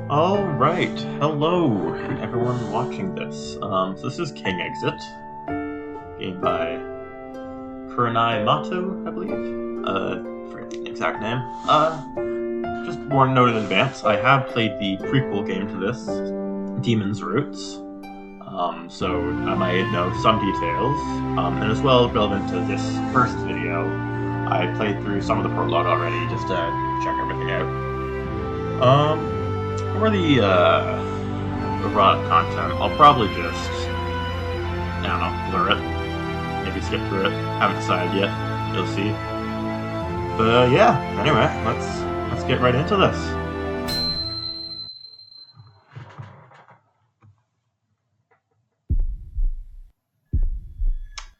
Alright, hello everyone watching this. So this is King Exit, game by Kurenai Mato, I believe. Forget the exact name. Just one note in advance, I have played the prequel game to this, Demon's Roots. So I might know some details, and as well relevant to this first video, I played through some of the prologue already just to check everything out. For the raw content, I'll probably just, I don't know, blur it, maybe skip through it. Haven't decided yet. You'll see. But yeah, anyway, let's get right into this.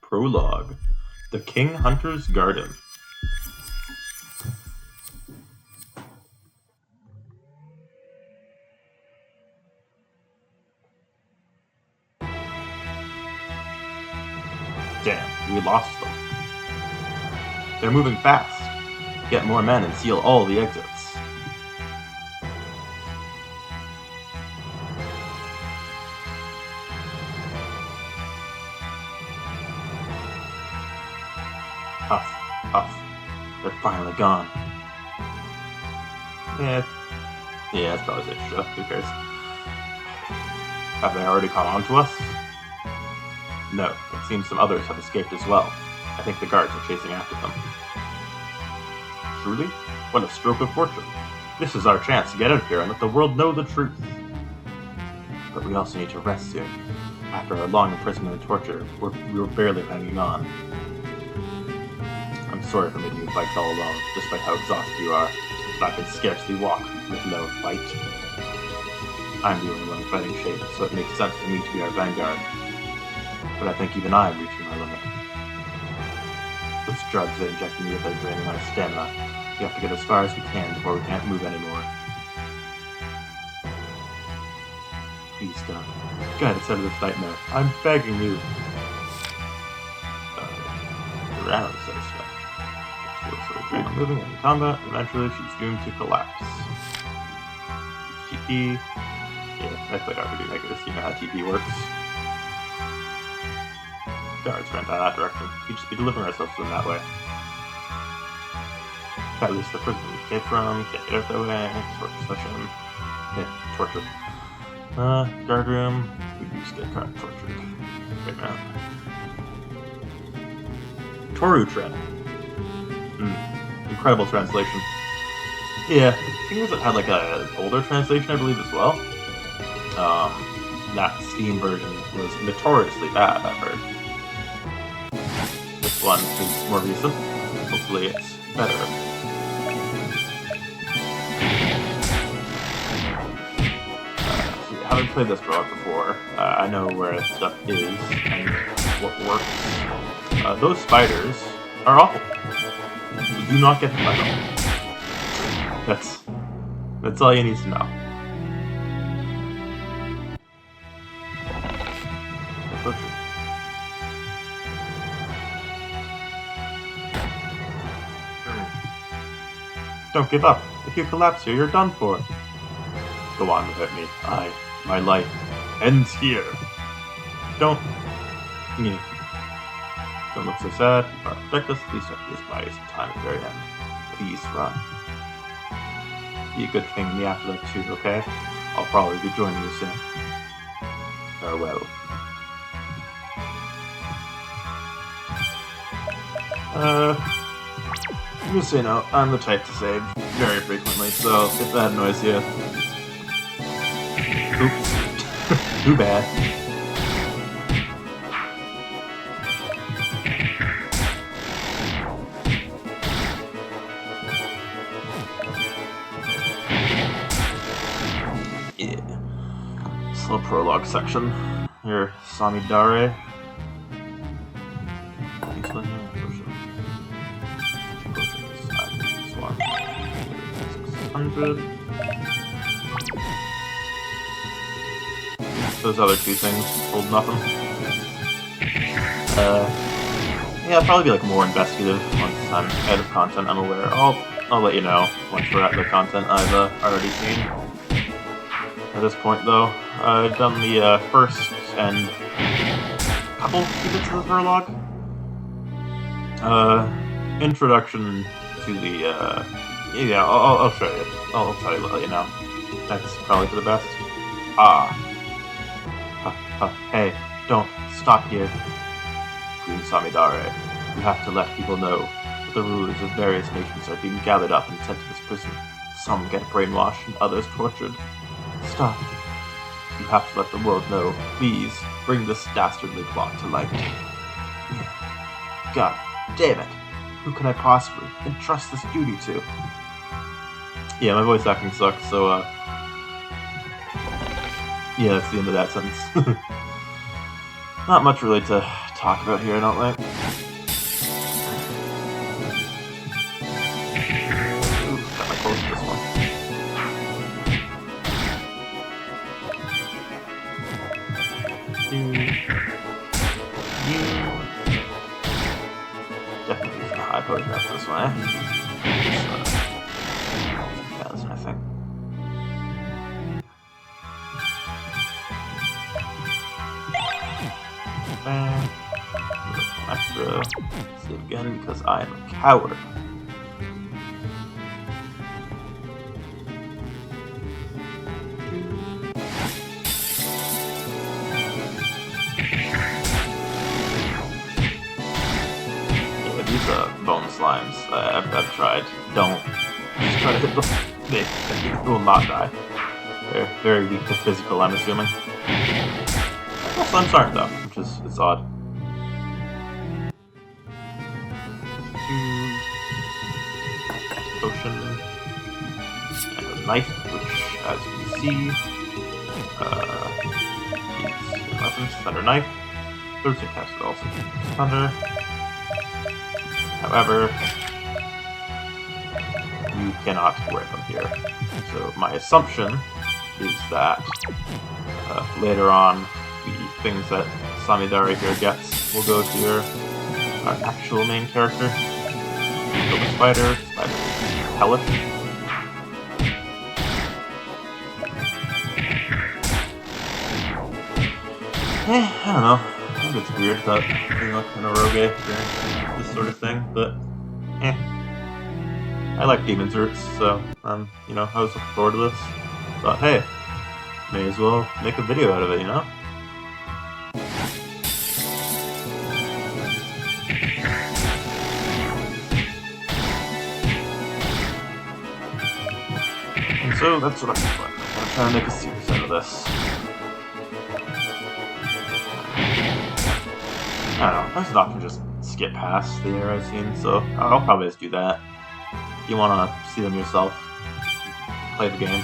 Prologue: The King Hunter's Garden. Damn, we lost them. They're moving fast. Get more men and seal all the exits. Huff, huff. They're finally gone. Yeah, that's probably safe. Shut up, who cares? Have they already caught on to us? No, it seems some others have escaped as well. I think the guards are chasing after them. Truly? What a stroke of fortune. This is our chance to get out of here and let the world know the truth. But we also need to rest soon. After our long imprisonment and torture, we were barely hanging on. I'm sorry for making you fight all alone, despite how exhausted you are. But I can scarcely walk with no fight. I'm the only one in fighting shape, so it makes sense for me to be our vanguard. But I think even I am reaching my limit. Those drugs are injecting me with are draining my stamina. We have to get as far as we can before we can't move anymore. Please don't. Get us out of this nightmare. I'm begging you. Around, so she feels so drained moving in combat, and eventually she's doomed to collapse. TP. Yeah, I played RPG Maker to see how TP works. Guards ran down that direction. We'd just be delivering ourselves to them that way. At least the prison we came from, can't get out that way. Torture session. Yeah, torture. Guard room. We just get kind of tortured. Right now. Toru Tread. Incredible translation. Yeah, I think it had like an older translation, I believe, as well. That Steam version was notoriously bad, I've heard. This one is more recent. Hopefully it's better. I haven't played this product before. I know where stuff is and what works. Those spiders are awful. So do not get hit by them. That's all you need to know. Don't give up. If you collapse here, you're done for. Go on without me. My life ends here. Don't look so sad. You can't protect us. Please don't just buy you some time at the very end. Please run. Be a good thing in the afterlife too, okay? I'll probably be joining you soon. Farewell. Just so you know, I'm the type to save very frequently, so if that annoys you, oops, too bad. Yeah. Slow prologue section. Here, Samidare. 600. Those other two things hold nothing. Yeah, I'll probably be like more investigative once I'm out of content I'm aware. I'll let you know once we're at the content I've already seen. at this point, though. I've done the first and couple bits of the prologue. Introduction to the, yeah, I'll show you. I'll tell you, let you know. That's probably for the best. Hey, don't stop here. Queen Samidare, you have to let people know that the rulers of various nations are being gathered up and sent to this prison. Some get brainwashed and others tortured. Stop. You have to let the world know. Please, bring this dastardly plot to light. God damn it. Who can I possibly entrust this duty to? Yeah, my voice acting sucks, so, yeah, that's the end of that sentence. Not much really to talk about here, I don't think. Ooh, got my close to this one. Definitely using a high potion after this one, eh? That's my thing. Extra save again because I am a coward. Yeah, these bone slimes, I've tried. Don't just try to hit them. They will not die. They're very weak to physical, I'm assuming. Well, slimes aren't though, which is it's odd. Potion and a knife, which, as you can see, needs weapons, thunder knife. Third cast it also uses thunder. However, you cannot wear them here. So my assumption is that later on, the things that Samidare here gets will go to your actual main character. Go with Spider hellish. I don't know. I think it's weird that being like an Oroge during this sort of thing, but I like Demon's Roots, so you know, I was looking forward to this. Thought, hey, may as well make a video out of it, you know? And so that's what I'm doing. I'm gonna try to make a series out of this. I don't know, there's an option to just skip past the arrow scene, so I'll probably just do that. If you want to see them yourself, play the game.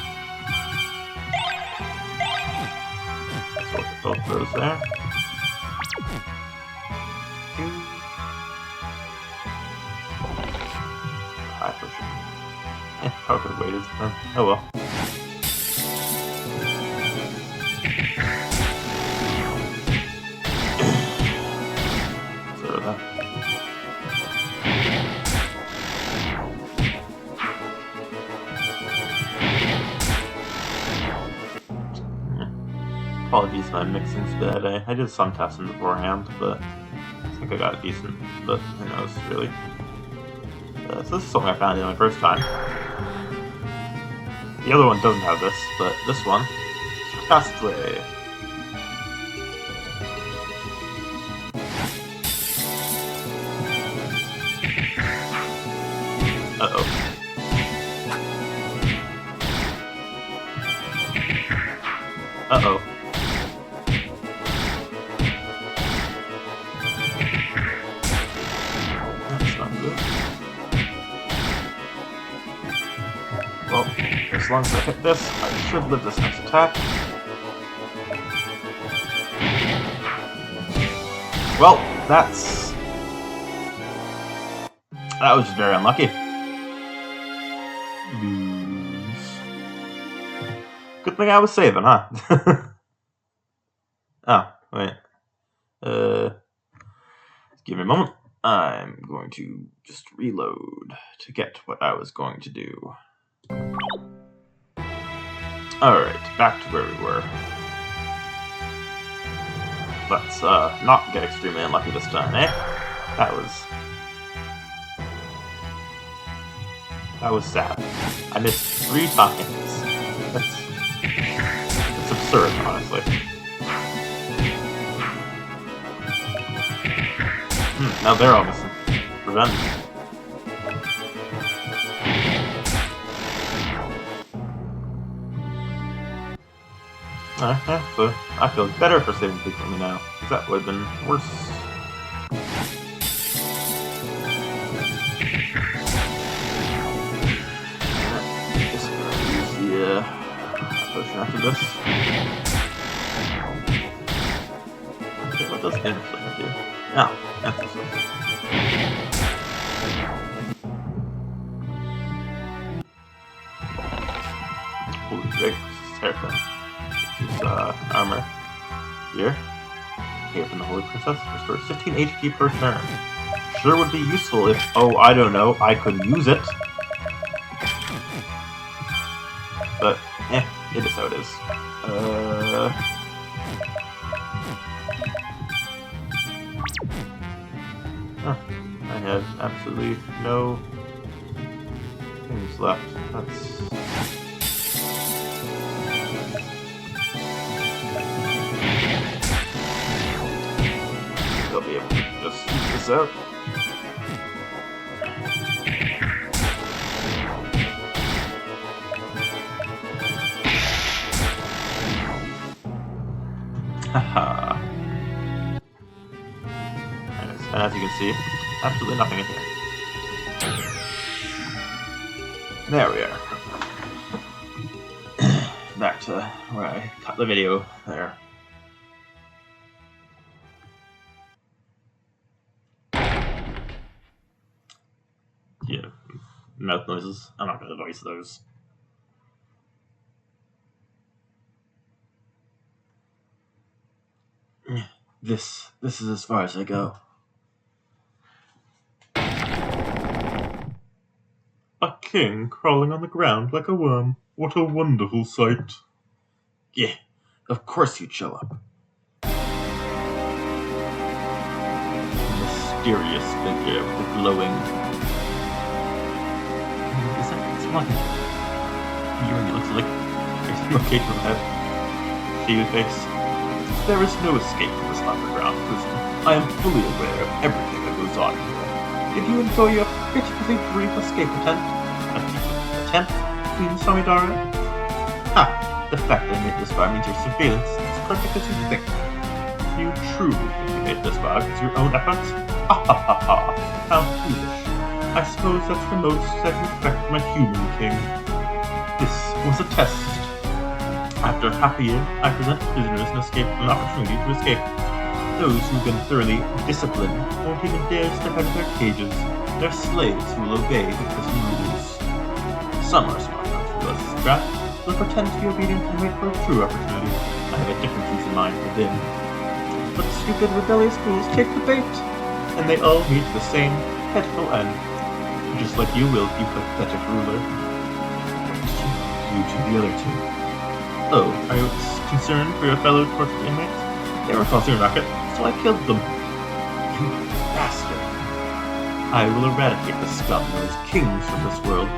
Let's look at both those there. High potion. Probably could have waited. Oh well. So that. Apologies, my mixing's bad. I did some testing beforehand, but I think I got it decent. But who knows, really. So this is something I found in my first time. The other one doesn't have this, but this one is Castaway. Uh-oh. Uh-oh. That's not good. Well, as long as I hit this, I should live this next attack. Well, that was just very unlucky. Lose. Good thing I was saving, huh? Oh, wait. Give me a moment. I'm going to just reload to get what I was going to do. Alright, back to where we were. Let's not get extremely unlucky this time, eh? That was sad. I missed 3 times. It's absurd, honestly. Now they're all missing. Revenge. So I feel better for saving frequently now, because that would have been worse. Just gonna use the potion after this. Okay, what does inflict do? Oh, emphasis. Holy Drake, this is terrifying. Armor. Here. Here from the Holy Princess. Restores 15 HP per turn. Sure would be useful if, oh, I don't know, I could use it. But, it is how it is. I had absolutely no things left. That's... They'll be able to just use this out. Haha. And as you can see, absolutely nothing in here. There we are. Back to where I cut the video there. Yeah, mouth noises. I'm not going to voice those. This is as far as I go. A king crawling on the ground like a worm. What a wonderful sight. Yeah, of course you'd show up. Mysterious figure with a glowing... It's like earring, it looks like it's located from head. Shaved face. There is no escape from this underground prison. I am fully aware of everything that goes on here. Did you enjoy your pitifully brief escape attempt, Queen Samidara? Ha! The fact that I made this far means your surveillance is as perfect as you think. You truly think you made this far with your own efforts? Ha ha ha ha! How foolish. I suppose that's the most I can expect from a human king. This was a test. After half a year, I present prisoners an opportunity to escape. Those who've been thoroughly disciplined won't even dare step out of their cages. They're slaves who will obey the prison rules. Some are smart enough to realize this trap, will pretend to be obedient and wait for a true opportunity. I have a different peace of mind within. But stupid, rebellious fools take the bait, and they all meet the same pitiful end. Just like you will, you pathetic ruler. You to the other two. Oh, are you concerned for your fellow tortured inmates? They were causing a racket, so I killed them. You bastard. I will eradicate the scum known as kings from this world.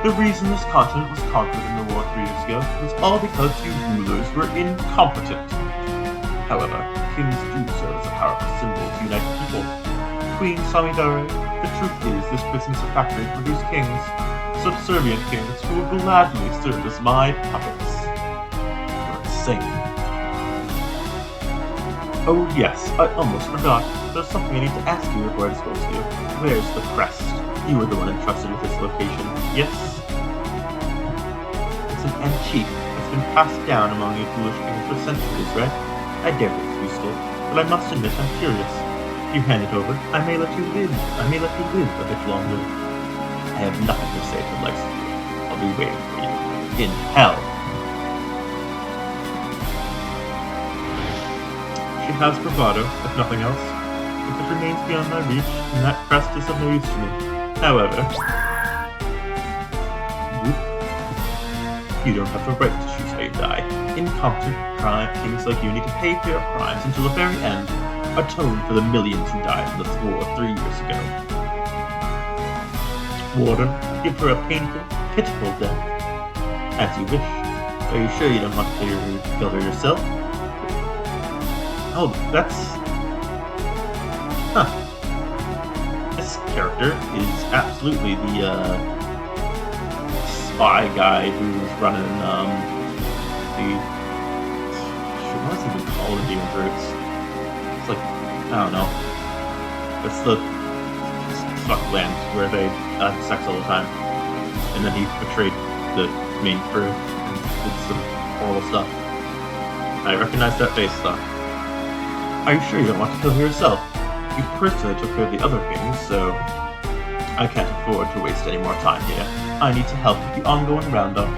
The reason this continent was conquered in the war 3 years ago was all because you rulers were incompetent. However, kings do serve as a powerful symbol to unite people. Queen Samidare, the truth is this prison is a factory to produce kings, subservient kings who will gladly serve as my puppets. You're insane. Oh yes, I almost forgot. There's something I need to ask you before I dispose of you. Where's the crest? You were the one entrusted with this location, yes? It's an antique that's been passed down among you foolish kings for centuries, right? I doubt it's useful, but I must admit I'm curious. If you hand it over, I may let you live. I may let you live a bit longer. I have nothing to say to the likes of you. I'll be waiting for you. In hell. She has bravado, if nothing else. If it remains beyond my reach, then that crest is of no use to me. However... Whoop. You don't have the right to choose Incompetent kings like you need to pay for your crimes until the very end, atone for the millions who died in this war 3 years ago. Warden, give her a painful, pitiful death. As you wish. Are you sure you don't want to kill her yourself? Oh, that's... Huh. This character is absolutely the, spy guy who's running, what was it even called in Demon's Roots? It's like, I don't know. It's the stuck land where they have sex all the time. And then he betrayed the main crew and did some horrible stuff. I recognize that face, though. Are you sure you don't want to kill her yourself? You personally took care of the other kings, so I can't afford to waste any more time here. I need to help with the ongoing roundup.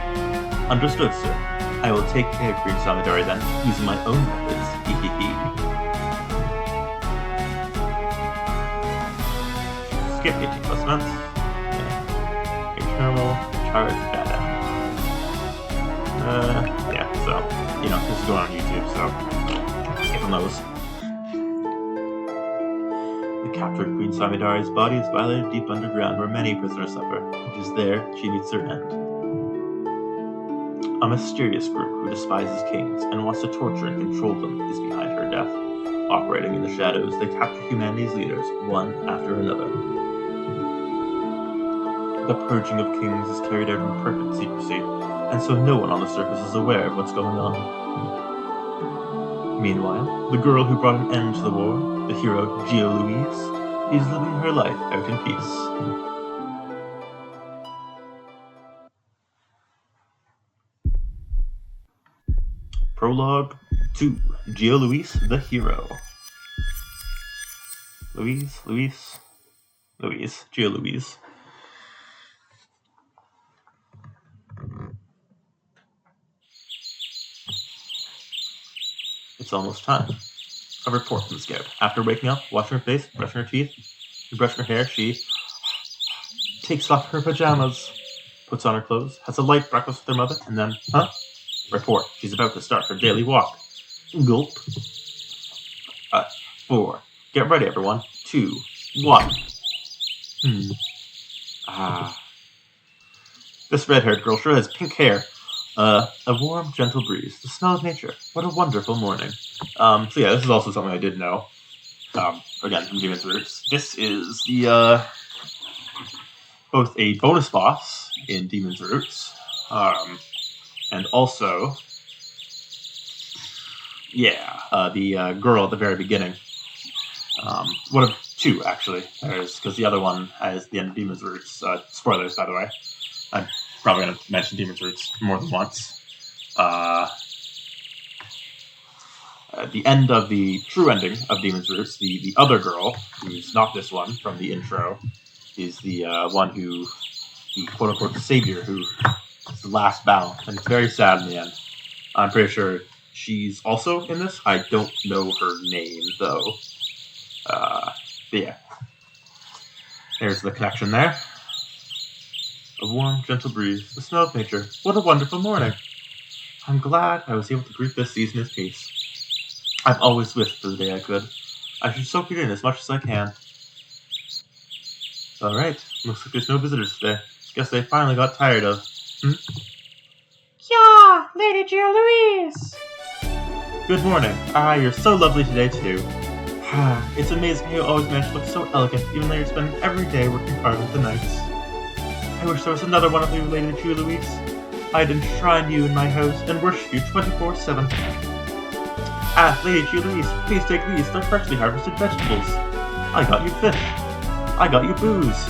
Understood, sir. I will take care of Green Solidary then, using my own methods. Skip 18 plus months. Yeah. Eternal charge data. Yeah, so, you know, this is going on YouTube, so skip on those. The captured Queen Samidari's body is violated deep underground where many prisoners suffer. It is there she meets her end. A mysterious group who despises kings and wants to torture and control them is behind her death. Operating in the shadows, they capture humanity's leaders, one after another. The purging of kings is carried out in perfect secrecy, and so no one on the surface is aware of what's going on. Meanwhile, the girl who brought an end to the war, the hero Gio Louise, is living her life out in peace. Prologue 2. Gio Louise, the hero. Gio Louise. It's almost time. A report from the scout. After waking up, washing her face, brushing her teeth, brushing her hair, she takes off her pajamas, puts on her clothes, has a light breakfast with her mother, and then, report. She's about to start her daily walk. Gulp. 4. Get ready, everyone. 2, 1. This red-haired girl sure has pink hair. A warm, gentle breeze. The smell of nature. What a wonderful morning. So yeah, this is also something I did know. Again, from Demon's Roots. This is the, both a bonus boss in Demon's Roots, and also, the girl at the very beginning. One of two, actually. Because the other one is the end of Demon's Roots. Spoilers, by the way. I'm probably going to mention Demon's Roots more than once. The end of the true ending of Demon's Roots, the other girl, who's not this one from the intro, is the one who, the quote-unquote savior, who is the last battle, and it's very sad in the end. I'm pretty sure she's also in this. I don't know her name, though. But yeah. There's the connection there. A warm, gentle breeze, the smell of nature. What a wonderful morning. I'm glad I was able to greet this season with peace. I've always wished for the day I could. I should soak it in as much as I can. Alright, looks like there's no visitors today. Guess they finally got tired of... Yeah, Lady Gio Louise! Good morning. You're so lovely today, too. It's amazing how you always manage to look so elegant, even though you're spending every day working hard with the knights. I wish there was another one of you, Lady Gio Louise. I'd enshrine you in my house and worship you 24/7. Lady Gio Louise, please take these. They're freshly harvested vegetables. I got you fish. I got you booze.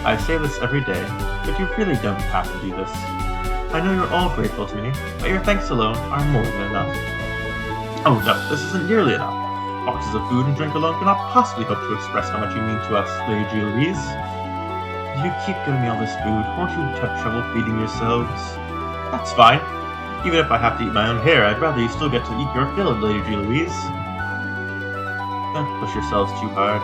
I say this every day, but you really don't have to do this. I know you're all grateful to me, but your thanks alone are more than enough. Oh no, this isn't nearly enough. Boxes of food and drink alone cannot possibly hope to express how much you mean to us, Lady Gio Louise. If you keep giving me all this food, won't you have trouble feeding yourselves? That's fine. Even if I have to eat my own hair, I'd rather you still get to eat your fill, Lady Gio Louise. Don't push yourselves too hard.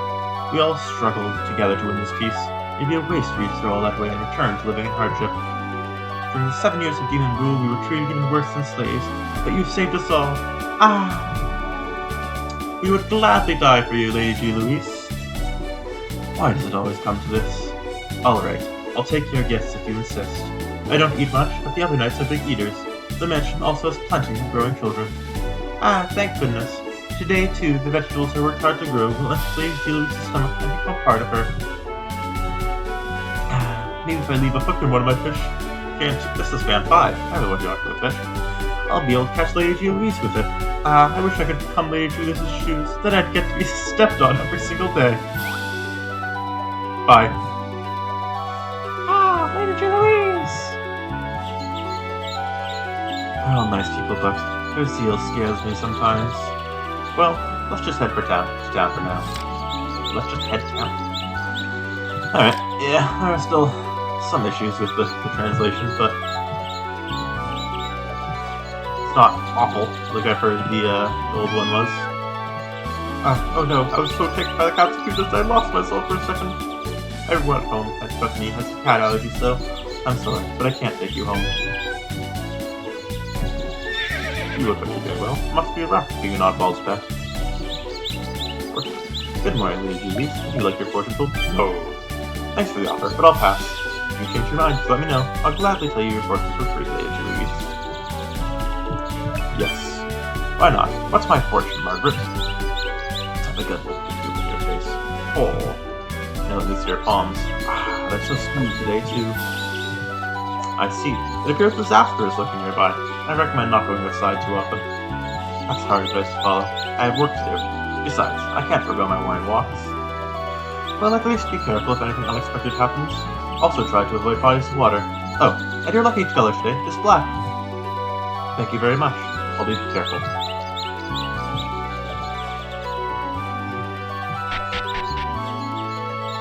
We all struggled together to win this peace. It'd be a waste for you to throw all that away and return to living in hardship. During the 7 years of demon rule, we were treated even worse than slaves, but you saved us all. We would gladly die for you, Lady G. Louise. Why does it always come to this? Alright, I'll take your gifts if you insist. I don't eat much, but the other knights are big eaters. The mansion also has plenty of growing children. Thank goodness. Today, too, the vegetables I worked hard to grow will enter Lady G. Louise's stomach and become part of her. Maybe if I leave a hook in one of my fish. This is fan 5. I'm the one who offered the fish. I'll be able to catch Lady G. Louise with it. I wish I could become Lady G. Louise's shoes. Then I'd get to be stepped on every single day. Bye. Lady G. Louise! They're all nice people, but their zeal scares me sometimes. Well, let's just head for town for now. Let's just head to town. Alright, yeah, there are still some issues with the translation, but it's not awful, like I've heard the old one was. Oh no, I was so taken by the consequences I lost myself for a second. Everyone at home, except me, has cat allergies, so I'm sorry, but I can't take you home. You look like you did well. Must be rough being an oddball's pet. Good morning, Lady G. Louise. Would you like your fortune told? No. Thanks for the offer, but I'll pass. If you change your mind, just let me know. I'll gladly tell you your fortune for free, Lady G. Louise. Yes. Why not? What's my fortune, Margaret? Have a good look at your face. Oh. Now let me see your palms. They're so smooth today, too. I see. It appears disaster is lurking nearby. I recommend not going outside too often. That's hard advice to follow. I have work to do. Besides, I can't forgo my morning walks. Well, at least be careful if anything unexpected happens. Also try to avoid bodies of water. Oh, and your lucky color today is black. Thank you very much. I'll be careful.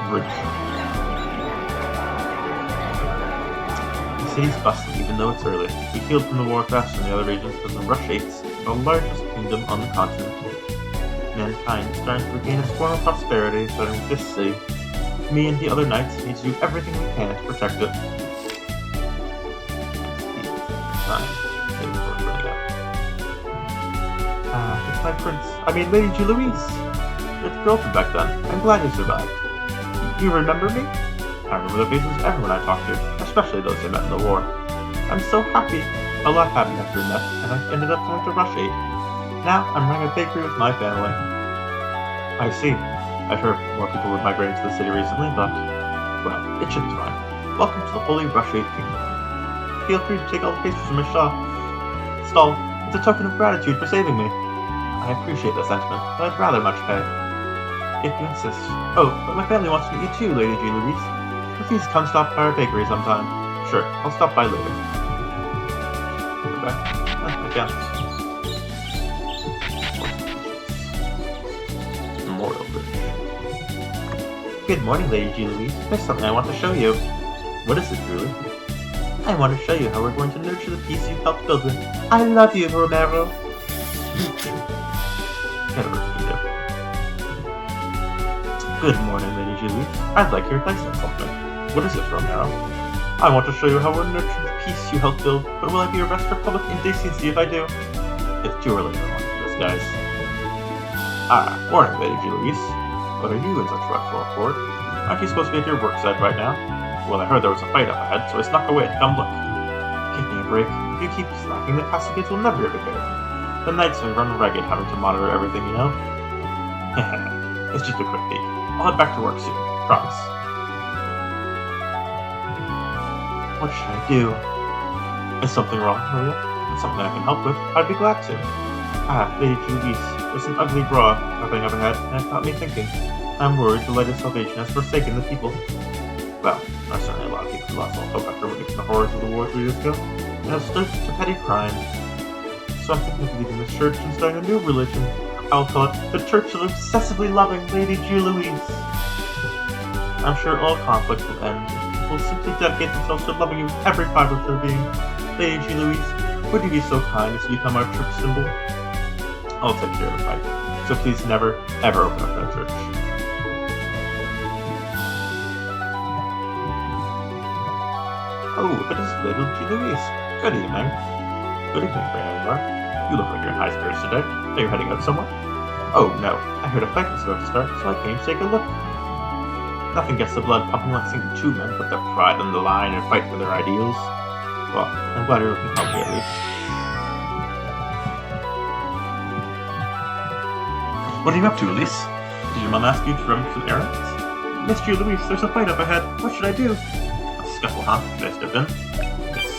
Bridge. The city's bustling even though it's early. We healed from the war faster than the other regions because the Rush 8's the largest kingdom on the continent. Mankind is starting to regain its former prosperity, starting with this city. Me and the other knights need to do everything we can to protect it. It's my prince. Lady G. Louise. You're the girl from back then. I'm glad you survived. You remember me? I remember the faces of everyone I talked to, especially those I met in the war. I'm so happy. A lot happened after we met, and I ended up going to Rush 8. Now, I'm running a bakery with my family. I see. I've heard more people were migrating to the city recently, but, well, it should be fine. Welcome to the Holy Rush 8 Kingdom. Feel free to take all the pastries from my stall. It's a token of gratitude for saving me. I appreciate the sentiment, but I'd rather much pay. If you insist. Oh, but my family wants to meet you too, Lady G. Louise. Please come stop by our bakery sometime. Sure, I'll stop by later. Okay. I can. Memorial Bridge. Good morning, Lady G. Louise. There's something I want to show you. What is it, Julie? I want to show you how we're going to nurture the peace you've helped build with. I love you, Romero. Good morning, Lady G. Louise. I'd like your advice on something. What is it, Romero? I want to show you how we're nurturing the peace you helped build, but will I be arrested for public indecency if I do? It's too early to want this, guys. Morning, Lady G. Louise. What are you in such rush for? Aren't you supposed to be at your work site right now? Well, I heard there was a fight up ahead, so I snuck away to come look. Give me a break. If you keep slacking, the castle gates will never get repaired. The knights will run ragged having to monitor everything, you know? It's just a quick peek. I'll head back to work soon. Promise. What should I do? Is something wrong, Maria? It's something I can help with. I'd be glad to. Lady G. Louise. There's an ugly bra popping up ahead, and it got me thinking. I'm worried the light of salvation has forsaken the people. Well, there are certainly a lot of people who lost all hope after witnessing the horrors of the war 3 years ago, and have stooped to petty crime. So I'm thinking of leaving the church and starting a new religion. I'll call it the Church of Obsessively Loving Lady G. Louise. I'm sure all conflict will end. People will simply dedicate themselves to loving you with every fiber of their being. Lady G. Louise, would you be so kind as to become our church symbol? I'll take care of the fight. So please never, ever open up that church. Oh, it is little G. Louise. Good evening. Good evening, Brandon. You look like you're in high spirits today. Are you heading out somewhere? Oh, no. I heard a fight was about to start, so I came to take a look. Nothing gets the blood pumping like seeing two men put their pride on the line and fight for their ideals. Well, I'm glad you're looking healthy at least. What are you up to, Elise? Did your mom ask you to run some errands? Mr. Louise, there's a fight up ahead. What should I do? A scuffle, huh? Should I step in? Yes.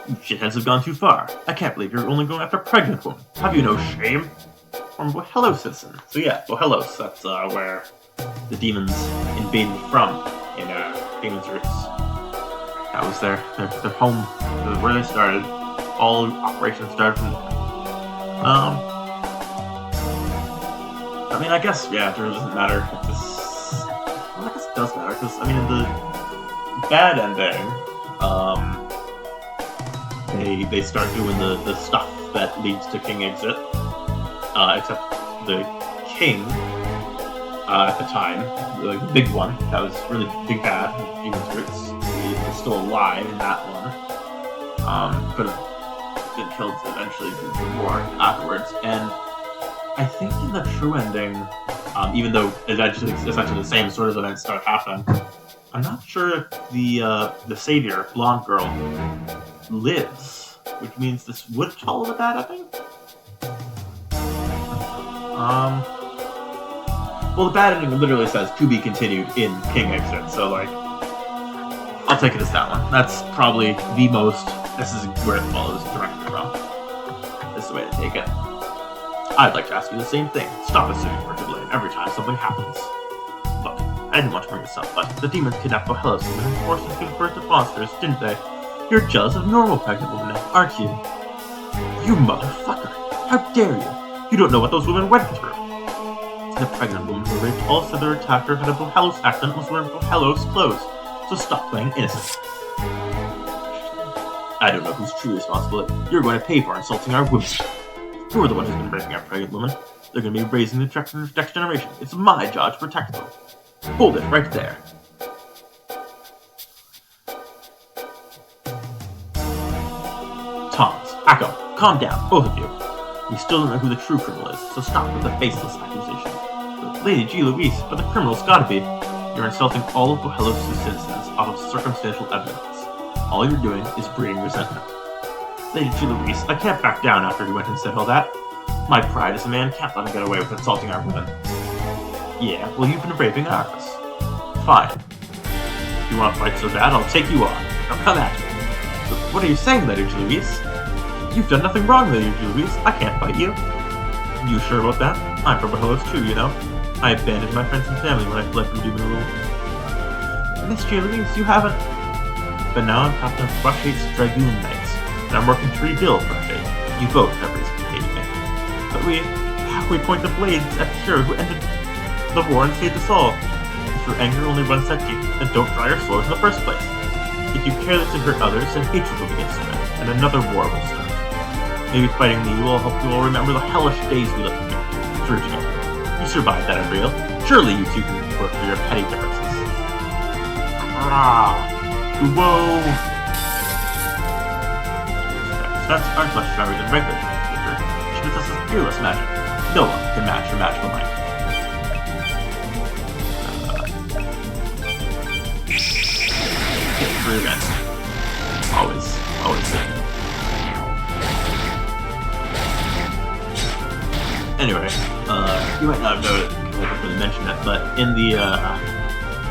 You shitheads have gone too far. I can't believe you're only going after a pregnant woman. Have you no shame? From Bohello, citizen. So yeah, Bohellos, that's where the demons invaded from in Demon's Roots. That was their home, where they started. All operations started from there. I mean, I guess, yeah, it really doesn't matter. Well, I guess it does matter, because, I mean, in the bad ending, they start doing the stuff that leads to King Exit. Except the king, at the time, the big one, that was really big bad, Demon's Roots. He was still alive in that one. Could have been killed eventually due to the war afterwards. And I think in the true ending, even though essentially the same sort of events start happening, I'm not sure if the savior, blonde girl, lives, which means this would follow the bad ending. Well, the bad ending literally says to be continued in King Exit, so like, I'll take it as that one. That's probably the most. This is where it follows directly from. This is the way to take it. I'd like to ask you the same thing. Stop assuming we're to blame every time something happens. Look, I didn't want to bring this up, but the demons kidnapped Bohello's women and forced them to give birth to monsters, didn't they? You're jealous of normal pregnant women now, aren't you? You motherfucker! How dare you! You don't know what those women went through. The pregnant woman who raped all said their attacker had a Bohellos accent and was wearing Bohellos clothes, so stop playing innocent. I don't know who's truly responsible. You're going to pay for insulting our women. You're the one who's been raping our pregnant women. They're going to be raising the next generation. It's my job to protect them. Hold it right there. Thomas, Akko, calm down, both of you. We still don't know who the true criminal is, so stop with the baseless accusation. But Lady G. Louise, but the criminal's gotta be. You're insulting all of Bohellos' citizens off of circumstantial evidence. All you're doing is breeding resentment. Lady G. Louise, I can't back down after you went and said all that. My pride as a man can't let him get away with insulting our women. Yeah, well you've been raping ours. Fine. If you want to fight so bad, I'll take you on. Now come at me. But what are you saying, Lady G. Louise? You've done nothing wrong, Lady G. Louise. I can't fight you. You sure about that? I'm from Bohellos too, you know. I abandoned my friends and family when I fled from Demon Rule. Miss G. Louise, you haven't. But now I'm captain of Rush-8's Dragoon Knights, and I'm working to rebuild Rush-8. You both have reason to hate me. But we point the blades at the hero who ended the war and saved us all. If your anger only runs that deep, then don't draw your swords in the first place. If you care to hurt others, then hatred will begin to spread, and another war will start. Maybe fighting me will help you all remember the hellish days we lived here. Surging up. You survived that ordeal. Surely you two can work for your petty differences. Whoa! That's aren't much stronger than regular magic. She possesses fearless magic. No one can match her magical might. For revenge. Always good. Anyway, you might not have noticed, because I didn't really mention it, but in the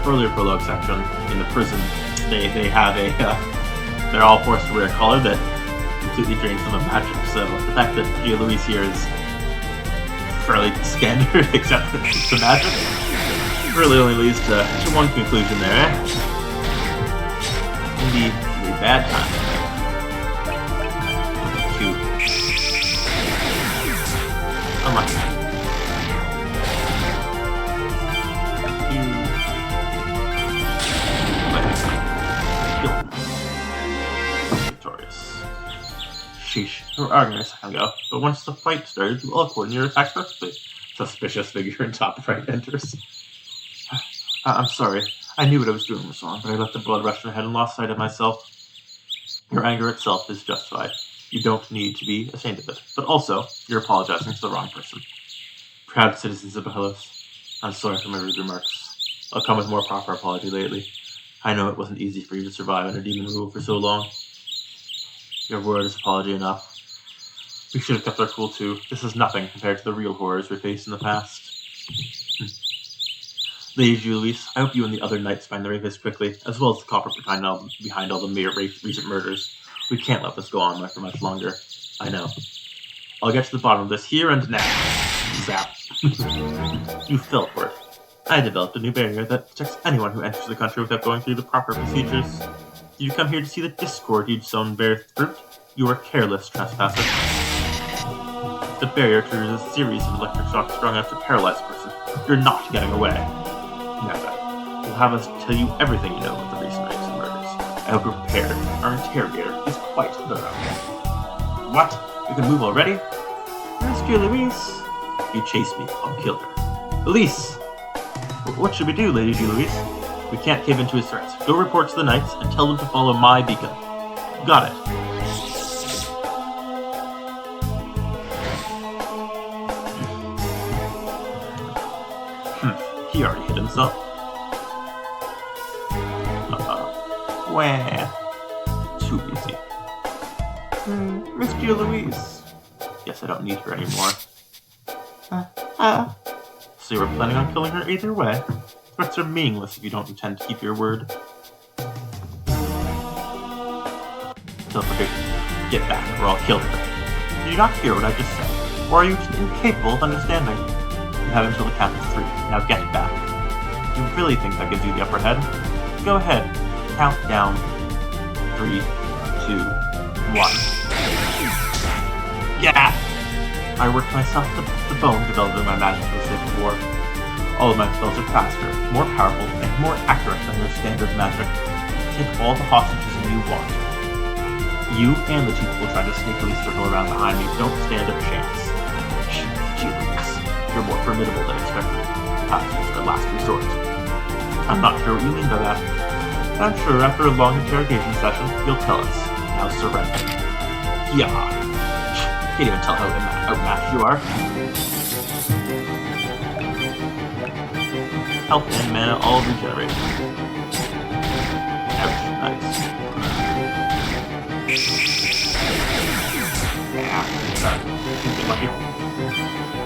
earlier prologue section, in the prison, they have a, they're all forced to wear a collar that completely drains them of magic, so the fact that G. Louise here is fairly standard, except for the magic, really only leads to one conclusion there, Indeed, really bad time. Two. Unlucky. Victorious. Sheesh. We were arguing a second ago, but once the fight started, you all coordinated your attacks perfectly. Suspicious figure in top right enters. I'm sorry. I knew what I was doing was wrong, but I let the blood rush to my head and lost sight of myself. Your anger itself is justified. You don't need to be ashamed of it. But also, you're apologizing to the wrong person. Proud citizens of Bahelos, I'm sorry for my rude remarks. I'll come with more proper apology lately. I know it wasn't easy for you to survive under demon rule for so long. Your word is apology enough. We should have kept our cool too. This is nothing compared to the real horrors we faced in the past. Lady Julius, I hope you and the other knights find the rapist quickly, as well as the culprit behind all the recent murders. We can't let this go on for much longer. I know. I'll get to the bottom of this here and now. Zap. You fell for it. I developed a new barrier that protects anyone who enters the country without going through the proper procedures. Did you come here to see the discord you'd sown bear fruit? You are careless, trespasser. The barrier triggers a series of electric shocks strong enough to paralyze a person. You're not getting away. Never. We'll have us tell you everything you know about the recent rapes and murders. I hope you're prepared. Our interrogator is quite thorough. What? You can move already? Rescue Louise. If you chase me, I'll kill her. Elise! What should we do, Lady Louise? We can't cave into his threats. Go report to the knights and tell them to follow my beacon. Got it. He already hit himself. Wah. Too easy. Miss Gia Louise. Guess I don't need her anymore. So you were planning on killing her either way? Threats are meaningless if you don't intend to keep your word. Don't forget, get back or I'll kill her. Did you not hear what I just said? Or are you just incapable of understanding? You have until the count of 3. Now get back. You really think that gives you the upper head? Go ahead. Count down. 3, 2, 1. Yeah! I worked myself to the bone developing my magic for the sake of war. All of my spells are faster, more powerful, and more accurate than your standard magic. Take all the hostages you want. You and the 2 people trying to sneakily circle around behind me don't stand a chance. Jesus. You're more formidable than expected. Perhaps it's our last resort. I'm not sure what you mean by that. I'm sure after a long interrogation session, you'll tell us. Now surrender. Yeah. Can't even tell how outmatched you are. Health and mana all regenerate. Ouch, nice. Yeah, get lucky.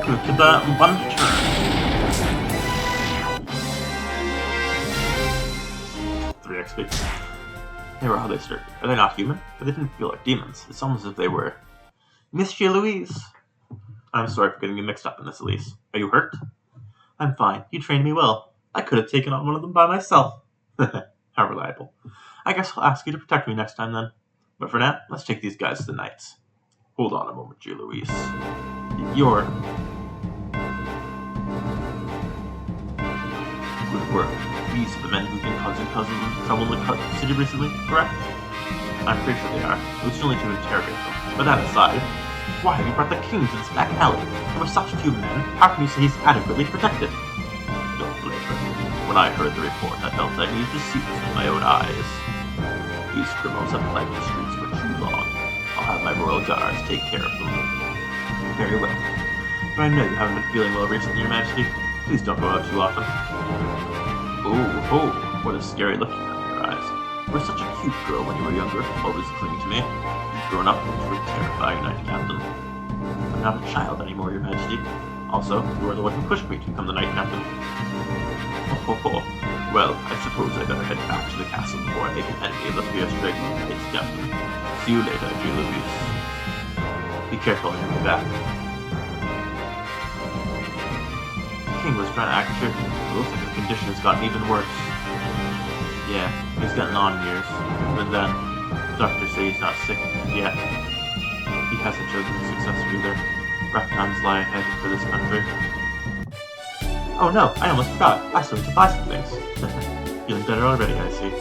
Good to the 1 turn. 3 XP. They were how they started. Are they not human? But they didn't feel like demons. It's almost as if they were. Miss Gia Louise! I'm sorry for getting you mixed up in this, Elise. Are you hurt? I'm fine. You trained me well. I could have taken on one of them by myself. How reliable. I guess I'll ask you to protect me next time then. But for now, let's take these guys to the knights. Hold on a moment, Gia Louise. You're... Good work. These are the men who've been causing trouble in the city recently, correct? I'm pretty sure they are. It was only to interrogate them. But that aside, why have you brought the king to this back alley? There were such few men. How can you say he's adequately protected? Don't blame her. When I heard the report, I felt I needed to see this with my own eyes. These criminals have plagued the streets for too long. I'll have my royal guards take care of them. Very well. But I know you haven't been feeling well recently, Your Majesty. Please don't go out too often. Oh, what a scary look you have in your eyes. You were such a cute girl when you were younger, always clinging to me. You've grown up into a terrifying knight captain. I'm not a child anymore, Your Majesty. Also, you are the one who pushed me to become the knight captain. Well, I suppose I better head back to the castle before I make an enemy of the fierce dragon knight captain. See you later, Gia Louise. Be careful on your way back. The king was trying to act cheerful. It looks like his condition has gotten even worse. Yeah, he's getting on in years. But then, doctors say he's not sick yet. He hasn't chosen a successor either. Rough times lie ahead for this country. Oh no, I almost forgot. I still need to buy some things. Feeling better already, I see.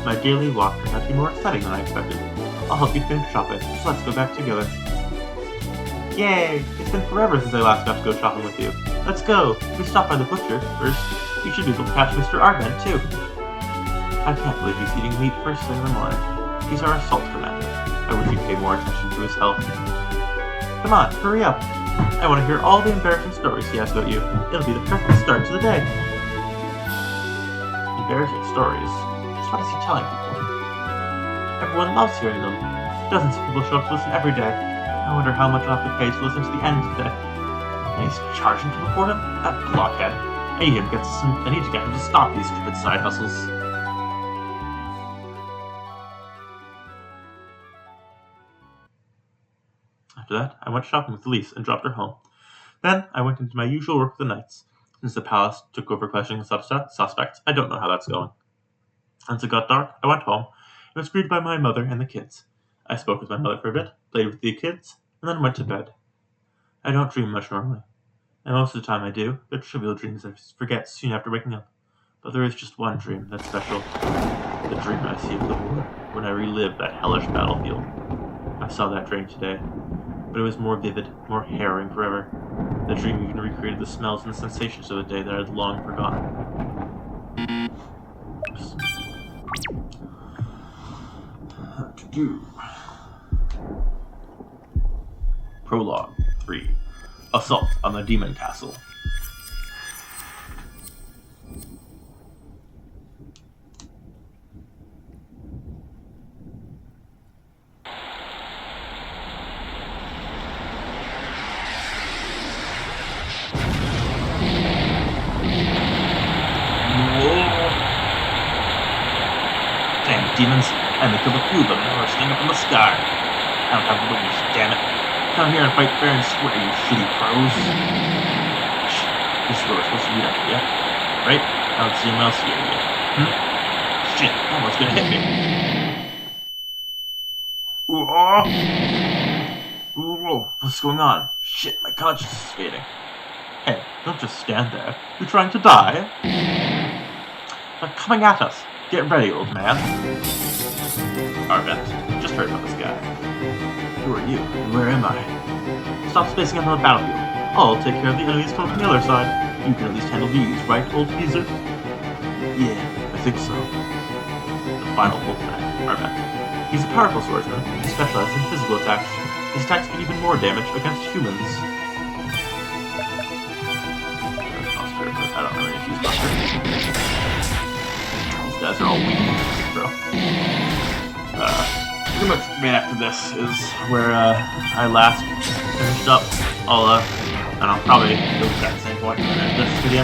My daily walk turned out to be more exciting than I expected. I'll help you finish shopping, so let's go back together. Yay! It's been forever since I last got to go shopping with you. Let's go! We stopped by the butcher. First, you should be able to catch Mr. Argent, too. I can't believe he's eating meat first thing in the morning. He's our assault commander. I wish he'd pay more attention to his health. Come on, hurry up. I want to hear all the embarrassing stories he has about you. It'll be the perfect start to the day. Embarrassing stories? Just what is he telling people? Everyone loves hearing them. Dozens of people show up to listen every day. I wonder how much I'll have to pay to listen to the end today. And he's charging people for him? That blockhead. I need to get him to stop these stupid side hustles. After that, I went shopping with Elise and dropped her home. Then, I went into my usual work of the nights. Since the palace took over questioning suspects, I don't know how that's going. Once it got dark, I went home and was greeted by my mother and the kids. I spoke with my mother for a bit, played with the kids, and then went to bed. I don't dream much normally, and most of the time I do, they're trivial dreams I forget soon after waking up. But there is just one dream that's special. The dream I see of the war, when I relive that hellish battlefield. I saw that dream today, but it was more vivid, more harrowing forever. The dream even recreated the smells and sensations of a day that I had long forgotten. Prologue 3. Assault on the Demon Castle. Demons, and they killed a few of them that were staying up in the sky. I don't have wings, damn it. Come here and fight fair and square, you shitty crows. This is where we're supposed to meet up, yeah? Right? I don't see anyone else here yet. Shit, that one's gonna hit me. Whoa, what's going on? Shit, my conscience is fading. Hey, don't just stand there. You're trying to die? They're coming at us. Get ready, old man. Arvent, just heard about this guy. Who are you? And where am I? Stop spacing out on the battlefield. I'll take care of the enemies coming from the other side. You can at least handle these, right, old geezer? Yeah, I think so. The final Wolfman, Arvent. He's a powerful swordsman. He specializes in physical attacks. His attacks do even more damage against humans. I don't really use Buster. These guys are all weak, bro. Pretty much right after this is where I last finished up. I'll probably go to that same point in this video.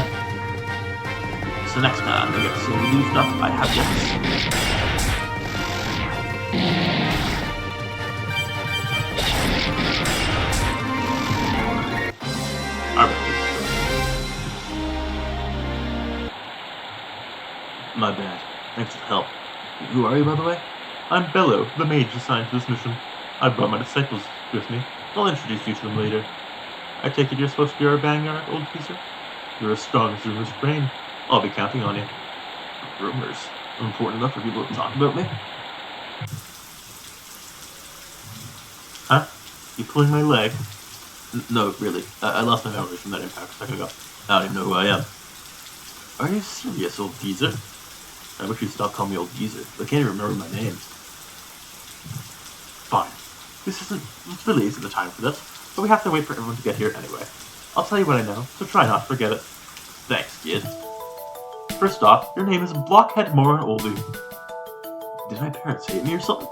So next time I get to see new stuff I have yet to see. Alright. My bad. Thanks for the help. Who are you, by the way? I'm Bello, the mage assigned to this mission. I brought my disciples with me. I'll introduce you to them later. I take it you're supposed to be our vanguard, old geezer? You're as strong as rumors brain. I'll be counting on you. Rumors? Important enough for people to talk about me? Huh? You pulling my leg? No, really. I lost my memory from that impact a second ago. I don't even know who I am. Are you serious, old geezer? I wish you'd stop calling me old geezer. I can't even remember my name. Fine. This really isn't the time for this, but we have to wait for everyone to get here anyway. I'll tell you what I know, so try not to forget it. Thanks, kid. First off, your name is Blockhead Morin Oldie. Did my parents hate me or something?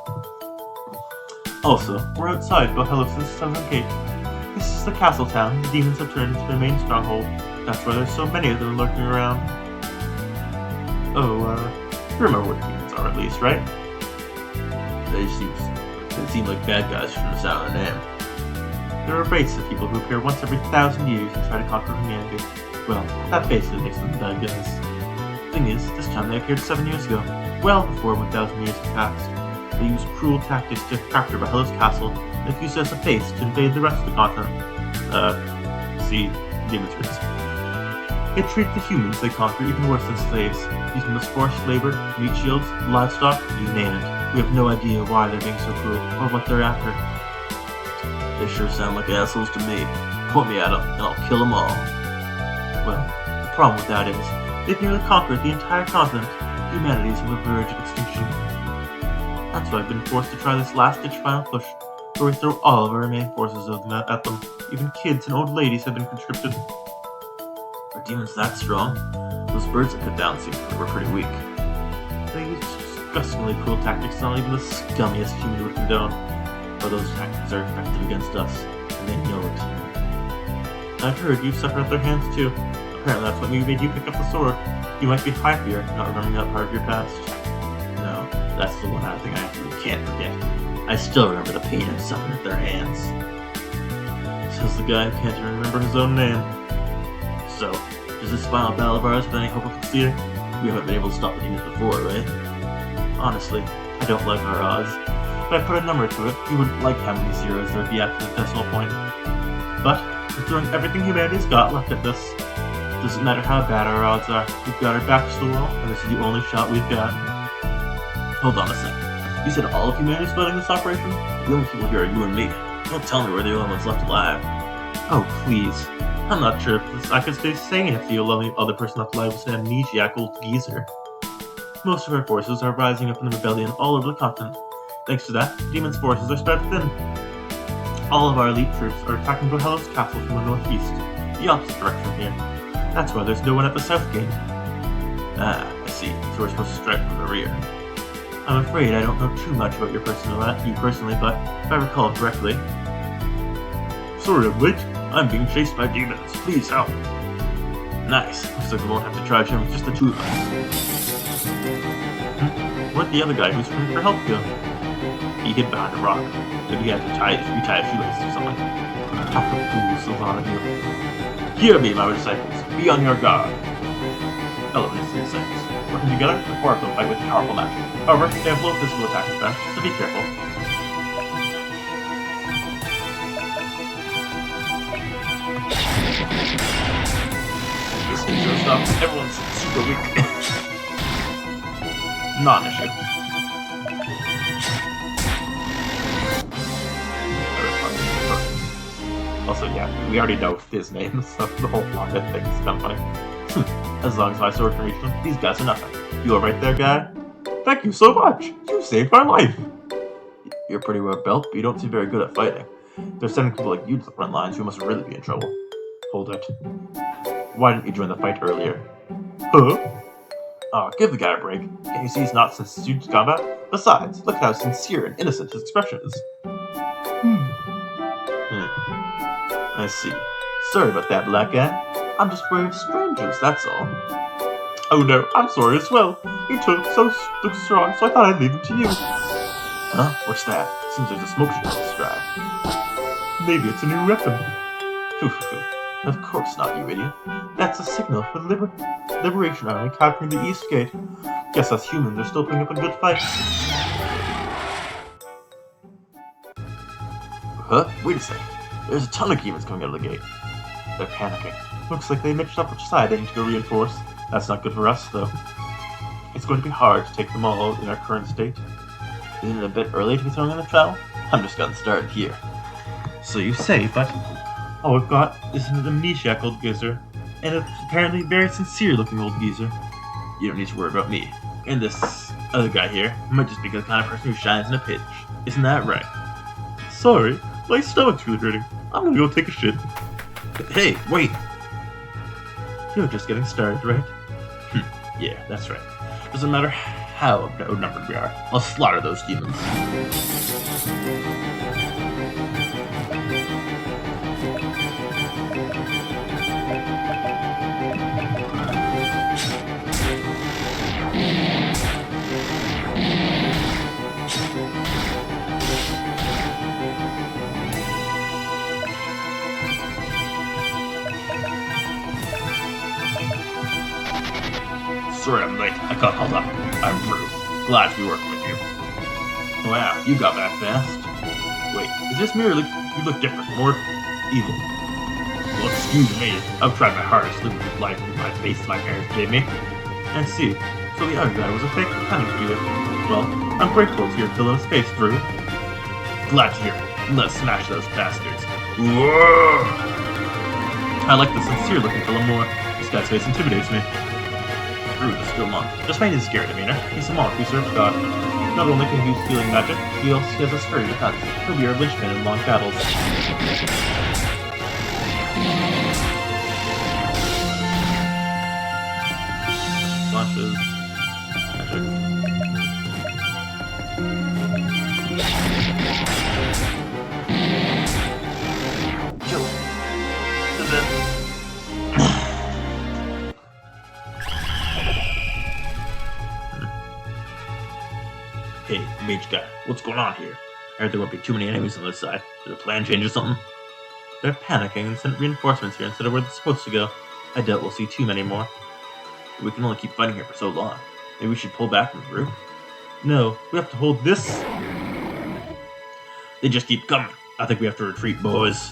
Also, we're outside Valhella's southern gate. This is the castle town the demons have turned into their main stronghold. That's why there's so many of them lurking around. Oh, you remember what demons are at least, right? They seem like bad guys from the sound of their name. They're a race of people who appear once every 1,000 years and try to conquer humanity. Well, that basically makes them bad guys. Thing is, this time they appeared 7 years ago, well before 1,000 years had passed. They used cruel tactics to capture Valhella's castle and used it as a base to invade the rest of the continent. See Demon's Roots. They treat the humans they conquer even worse than slaves, using them as forced labor, meat shields, livestock, you name it. We have no idea why they're being so cruel, or what they're after. They sure sound like assholes to me. Point me at them, and I'll kill them all. Well, the problem with that is, they've nearly conquered the entire continent. Humanity's on the verge of extinction. That's why I've been forced to try this last-ditch final push, where we throw all of our main forces at them. Even kids and old ladies have been conscripted. Are demons that strong? Those birds that cut down seem were pretty weak. They use disgustingly cruel tactics not even the scummiest human would condone. But those tactics are effective against us, and they know it. I've heard you've suffered at their hands too. Apparently that's what made you pick up the sword. You might be happier not remembering that part of your past. No, that's the one thing I absolutely can't forget. I still remember the pain I've suffered at their hands. Says the guy who can't even remember his own name. So, does this final battle of ours have any hope of succeeding? We haven't been able to stop the demons before, right? Honestly, I don't like our odds. If I put a number to it, you wouldn't like how many zeros there'd be after the decimal point. But, we're throwing everything humanity's got left at this. Doesn't matter how bad our odds are, we've got our backs to the wall, and this is the only shot we've got. Hold on a sec. You said all of humanity's fighting this operation? The only people here are you and me. Don't tell me we're the only ones left alive. Oh, please. I'm not sure if I could stay sane if the only other person left alive was an amnesiac old geezer. Most of our forces are rising up in the rebellion all over the continent. Thanks to that, Demon's forces are spread thin. All of our elite troops are attacking Bohello's castle from the northeast, the opposite direction from here. That's why there's no one at the south gate. Ah, I see. So we're supposed to strike from the rear. I'm afraid I don't know too much about you personally, but if I recall correctly... Sorry I'm late. I'm being chased by demons. Please help. Nice. Looks like we won't have to try him with just the two of us. Where'd the other guy who's screaming for help go? He hid behind a rock. Maybe he had to retie a shoelace or something. How fools, the lot of you. Hear me, my disciples. Be on your guard. Elements and disciples. Working together, the four of them fight with powerful magic. However, they have low physical attack defense, so be careful. This thing's gonna stop. Everyone's super weak. Non-issue. Also, yeah, we already know his name, so the whole plot of thing's kind of funny. As long as my sword can reach them, these guys are nothing. You alright there, guy? Thank you so much! You saved my life! You're pretty well built, but you don't seem very good at fighting. They're sending people like you to the front lines, you must really be in trouble. Hold it. Why didn't you join the fight earlier? Huh? Aw, give the guy a break. Can't you see he's not suited to combat? Besides, look at how sincere and innocent his expression is. I see. Sorry about that, black guy. I'm just worried of strangers, that's all. Oh no, I'm sorry as well. You two look so strong, so I thought I'd leave them to you. Huh? What's that? Seems like a smoke signal to stride. Maybe it's a new weapon. Of course not, you idiot. That's a signal for the Liberation Army capturing the East Gate. Guess us humans are still putting up a good fight. Huh? Wait a second. There's a ton of demons coming out of the gate. They're panicking. Looks like they mixed up which side they need to go reinforce. That's not good for us, though. It's going to be hard to take them all out in our current state. Isn't it a bit early to be throwing in the trowel? I'm just getting started here. So you say, but all we've got is an amnesiac old geezer, and an apparently very sincere-looking old geezer. You don't need to worry about me. And this other guy here might just be the kind of person who shines in a pinch. Isn't that right? Sorry, my stomach's really hurting. I'm gonna go take a shit. Hey, wait! You're just getting started, right? Yeah, that's right. Doesn't matter how outnumbered we are. I'll slaughter those demons. Sorry I'm late. I got held up. I'm through. Glad to be working with you. Wow, you got back fast. Wait, is this me or you look different? More evil? Well, excuse me. I've tried my hardest to live life with my face my parents gave me. I see. So the other guy was a fake cunning dealer. Well, I'm grateful to your filling space, Drew. Glad to hear it. Let's smash those bastards. Whoa! I like the sincere looking fellow more. This guy's face intimidates me. rude to still monk. Despite his scary demeanor, he's a monk who serves God. Not only can he use healing magic, he also has a scurry defense. He'll be our linchpin in long battles. Launches. Magic. Kill. That's it. Hey, mage guy, what's going on here? I heard there won't be too many enemies on this side. Did the plan change or something? They're panicking and sent reinforcements here instead of where they're supposed to go. I doubt we'll see too many more. We can only keep fighting here for so long. Maybe we should pull back and regroup? No, we have to hold this. They just keep coming. I think we have to retreat, boys.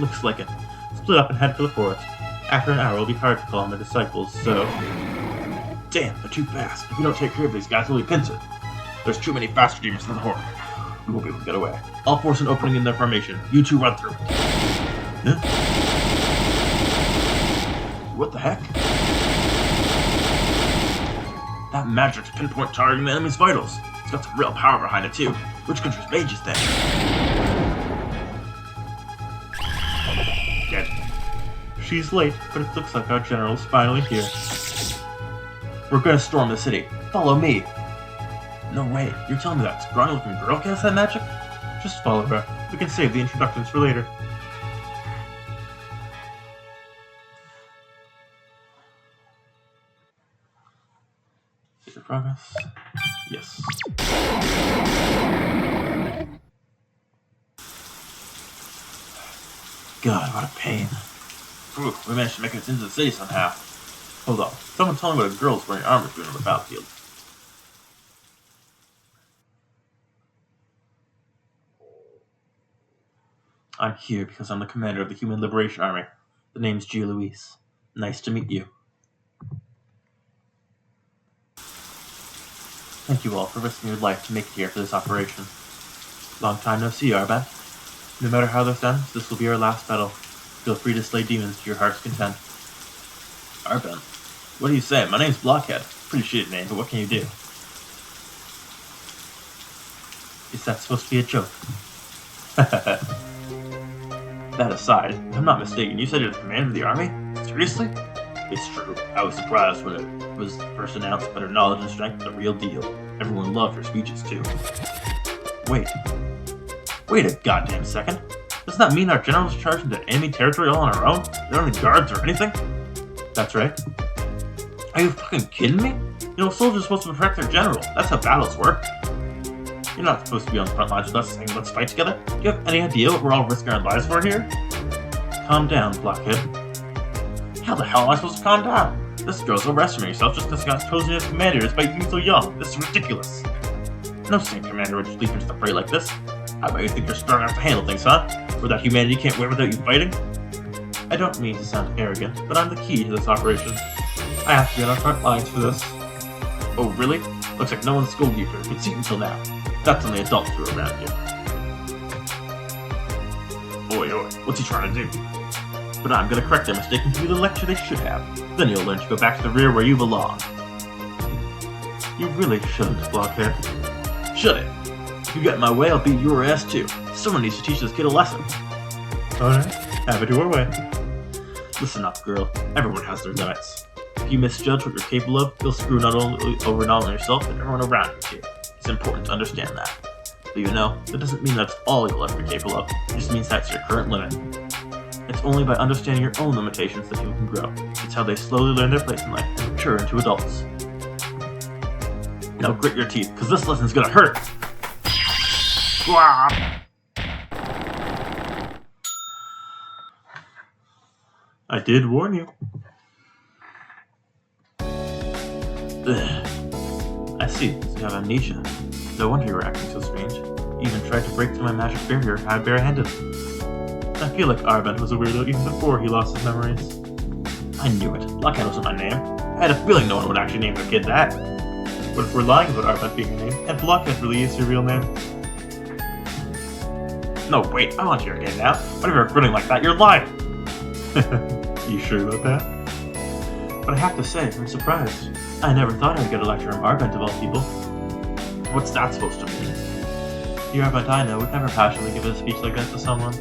Looks like it. Split up and head for the forest. After an hour, it'll be hard to call on the disciples, so... Damn, they're too fast. If we don't take care of these guys, we'll be pincered. There's too many faster demons than the horde. We won't be able to get away. I'll force an opening in their formation. You two run through. Huh? What the heck? That magic's pinpoint targeting the enemy's vitals. It's got some real power behind it too. Which country's mage is that? Dead. She's late, but it looks like our general's finally here. We're gonna storm the city. Follow me. No way. You're telling me that scrawny-looking girl casts that magic? Just follow her. We can save the introductions for later. Save your progress. Yes. God, what a pain. Whew, we managed to make it into the city somehow. Hold on. Someone tell me what a girl's wearing armor doing on the battlefield. I'm here because I'm the commander of the Human Liberation Army. The name's Gia Louise. Nice to meet you. Thank you all for risking your life to make it here for this operation. Long time no see, Arben. No matter how this ends, this will be our last battle. Feel free to slay demons to your heart's content. Arben? What do you say? My name's Blockhead. Pretty shitty name, but what can you do? Is that supposed to be a joke? That aside, if I'm not mistaken, you said you're the commander of the army? Seriously? It's true. I was surprised when it was first announced, but her knowledge and strength are the real deal. Everyone loved her speeches, too. Wait a goddamn second. Doesn't that mean our general's charged into enemy territory all on our own? There aren't any guards or anything? That's right. Are you fucking kidding me? You know, soldiers are supposed to protect their general. That's how battles work. You're not supposed to be on the front lines with us saying let's fight together. Do you have any idea what we're all risking our lives for here? Calm down, Blockhead. How the hell am I supposed to calm down? This girl's overestimating herself just because she got chosen as commander despite being so young. This is ridiculous. No sane commander would just leap into the fray like this. How about you think you're strong enough to handle things, huh? Or that humanity can't win without you fighting? I don't mean to sound arrogant, but I'm the key to this operation. I have to be on our front lines for this. Oh, really? Looks like no one scolded you for your conceit until now. That's on the adults who are around you. Oi, what's he trying to do? But I'm gonna correct their mistake and give you the lecture they should have. Then you'll learn to go back to the rear where you belong. You really shouldn't, Blockhead. Shut it. If you get in my way, I'll beat your ass too. Someone needs to teach this kid a lesson. Alright, have it your way. Listen up, girl. Everyone has their limits. If you misjudge what you're capable of, you'll screw not only yourself, but everyone around you too. It's important to understand that. But you know, that doesn't mean that's all you'll ever be capable of. It just means that's your current limit. It's only by understanding your own limitations that people can grow. It's how they slowly learn their place in life and mature into adults. Now grit your teeth, because this lesson's gonna hurt! I did warn you. Ugh. I see, so you have amnesia. No wonder you were acting so strange. You even tried to break through my magic barrier barehanded. I feel like Arben was a weirdo even before he lost his memories. I knew it. Blockhead wasn't my name. I had a feeling no one would actually name their kid that. But if we're lying about Arben being your name, and Blockhead really is your real name? No, wait, I want your name now. Whenever you're grinning like that, you're lying! You sure about that? But I have to say, I'm surprised. I never thought I'd get a lecture from Argent of all people. What's that supposed to mean? The Argent I know would never passionately give a speech like that to someone.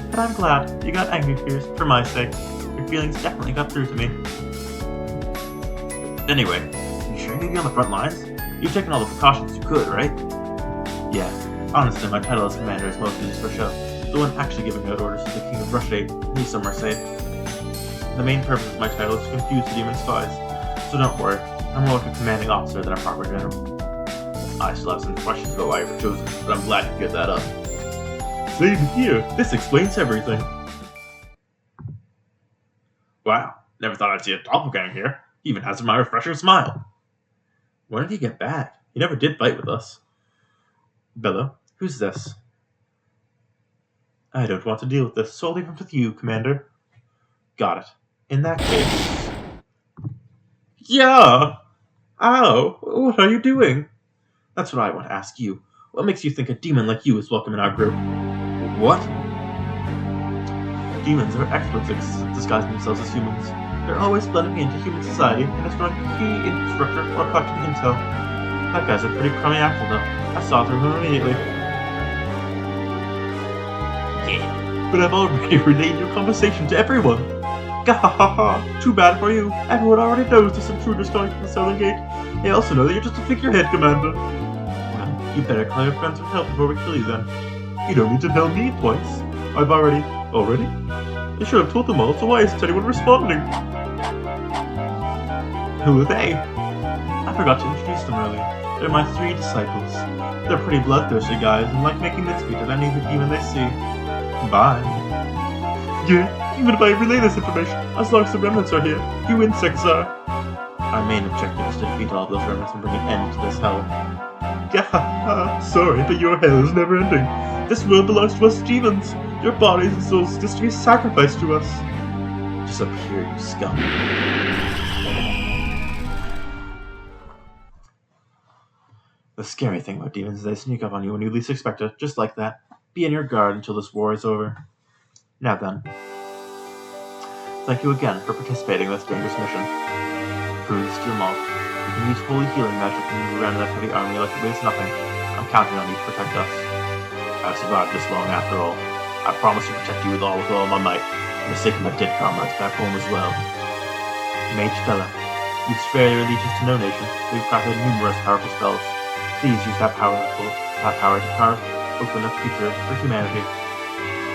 But I'm glad you got angry for my sake. Your feelings definitely got through to me. Anyway, you sure you need to be on the front lines? You've taken all the precautions you could, right? Yeah. Honestly, my title as commander is mostly just for show. The one actually giving out orders is the King of Rush 8, he's somewhere safe. The main purpose of my title is to confuse the demon spies, so don't worry, I'm more like a commanding officer than a proper general. I still have some questions about why you were chosen, but I'm glad you cleared that up. Same here, this explains everything. Wow, never thought I'd see a doppelganger here. He even has my refreshing smile. When did he get back? He never did fight with us. Bella, who's this? I don't want to deal with this, so I'll leave him with you, Commander. Got it. In that case... Yeah! Ow! What are you doing? That's what I want to ask you. What makes you think a demon like you is welcome in our group? What? Demons are experts at disguising themselves as humans. They're always blending into human society and destroying key infrastructure or collecting intel. That guy's a pretty crummy actor, though. I saw through him immediately. Yeah, but I've already relayed your conversation to everyone. Gahahaha! Too bad for you. Everyone already knows there's intruders coming from the southern gate. They also know that you're just a figurehead, Commander. Well, you better call your friends for help before we kill you then. You don't need to tell me twice. I've already? I should have told them all, so why isn't anyone responding? Who are they? I forgot to introduce them earlier. They're my 3 disciples. They're pretty bloodthirsty guys and like making mincemeat of any demon they see. Bye. Yeah, even if I relay this information, as long as the remnants are here, you insects are. Our main objective is to defeat all of those remnants and bring an end to this hell. Sorry, but your hell is never ending. This world belongs to us demons. Your bodies and souls just to be sacrificed to us. Disappear, you scum. The scary thing about demons is they sneak up on you when you least expect it, just like that. Be on your guard until this war is over. Now then. Thank you again for participating in this dangerous mission. Bruised your mouth. You can use holy healing magic to move around that heavy army like it weighs nothing. I'm counting on you to protect us. I've survived this long after all. I promise to protect you with all my might, for the sake of my dead comrades back home as well. Mage Bella, you've spared your allegiance to no nation, but you've crafted numerous powerful spells. Please use that power to carve open a future for humanity.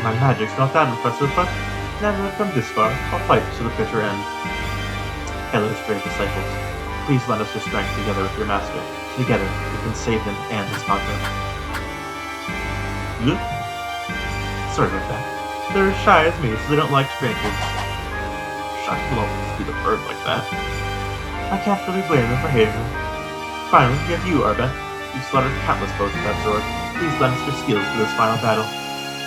My magic's not that impressive, but now that I've come this far, I'll fight to the bitter end. Bella's brave disciples, please lend us your strength together with your master. Together, we can save him and his continent. Look. Sorry about that. They're as shy as me, so they don't like strangers. Shy will always be the bird like that. I can't really blame them for hating them. Finally, we have you, Arbeth. You've slaughtered countless foes with that sword. Please lend us your skills for this final battle.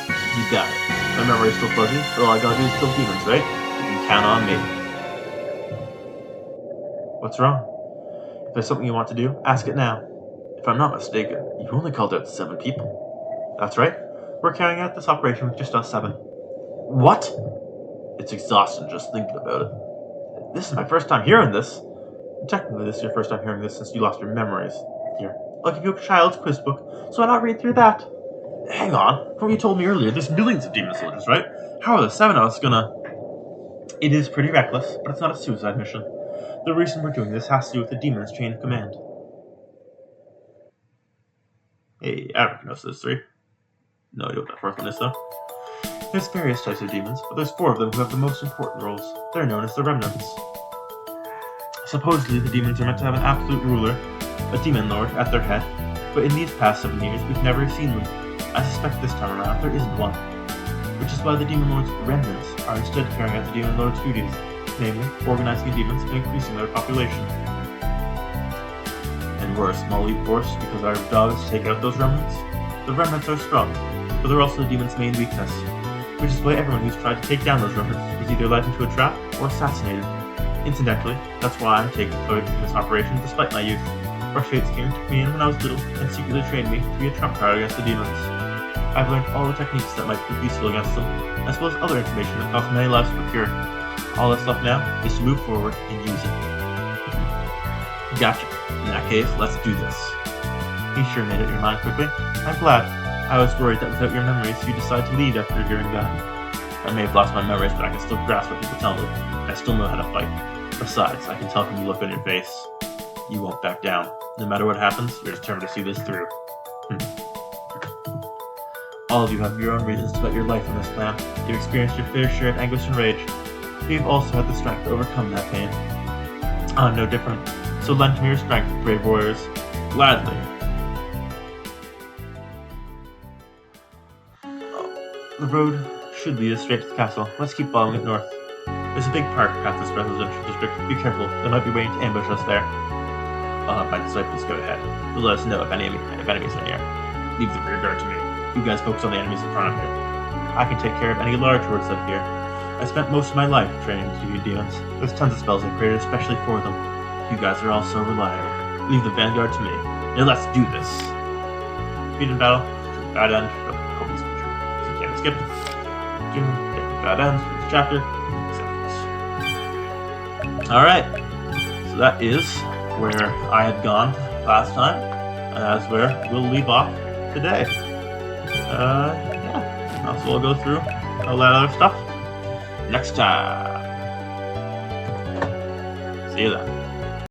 You got it. My memory's still fuzzy, but all I gotta do is kill demons, right? You can count on me. What's wrong? If there's something you want to do, ask it now. If I'm not mistaken, you only called out 7 people. That's right. We're carrying out this operation with just us 7. What? It's exhausting just thinking about it. This is my first time hearing this. Technically, this is your first time hearing this since you lost your memories. Here, I'll give you a child's quiz book, so why not read through that? Hang on, from what you told me earlier, there's millions of demon soldiers, right? How are the 7 of us gonna... It is pretty reckless, but it's not a suicide mission. The reason we're doing this has to do with the demon's chain of command. Hey, I recognize those 3. No idea what that 4th one is, though. There's various types of demons, but there's 4 of them who have the most important roles. They're known as the Remnants. Supposedly, the demons are meant to have an absolute ruler, a demon lord, at their head, but in these past 7 years, we've never seen them. I suspect this time around there isn't one. Which is why the demon lord's remnants are instead carrying out the demon lord's duties, namely, organizing the demons and increasing their population. And we're a small elite force because our job is to take out those remnants? The remnants are strong, but they're also the demon's main weakness, which is why everyone who's tried to take down those remnants is either led into a trap or assassinated. Incidentally, that's why I'm taking part in this operation despite my youth. Rush 8's king took me in when I was little and secretly trained me to be a trump card against the demons. I've learned all the techniques that might be useful against them, as well as other information that costs many lives to procure. All that's left now is to move forward and use it. Gotcha. In that case, let's do this. You sure made up your mind quickly. I'm glad. I was worried that without your memories, you'd decide to leave after hearing that. I may have lost my memories, but I can still grasp what people tell me. I still know how to fight. Besides, I can tell from the look on your face. You won't back down. No matter what happens, you're determined to see this through. All of you have your own reasons to bet your life on this plan. You've experienced your fair share of anguish and rage. You've also had the strength to overcome that pain. I'm no different, so lend me your strength, brave warriors. Gladly. The road should lead us straight to the castle. Let's keep following it north. There's a big park past this residential district. Be careful, they might be waiting to ambush us there. I'll have my disciples go ahead. They'll let us know if enemies are near. Leave the rear guard to me. You guys focus on the enemies in front of you. I can take care of any large hordes out here. I spent most of my life training to defeat demons. There's tons of spells I created especially for them. You guys are all so reliable. Leave the vanguard to me. Now let's do this. Defeat in battle. Bad end. Hopeless future. So you can't skip. Different bad ends for each chapter. Alright. So that is where I had gone last time. And that's where we'll leave off today. Yeah. Also, we'll go through all that other stuff next time. See you then.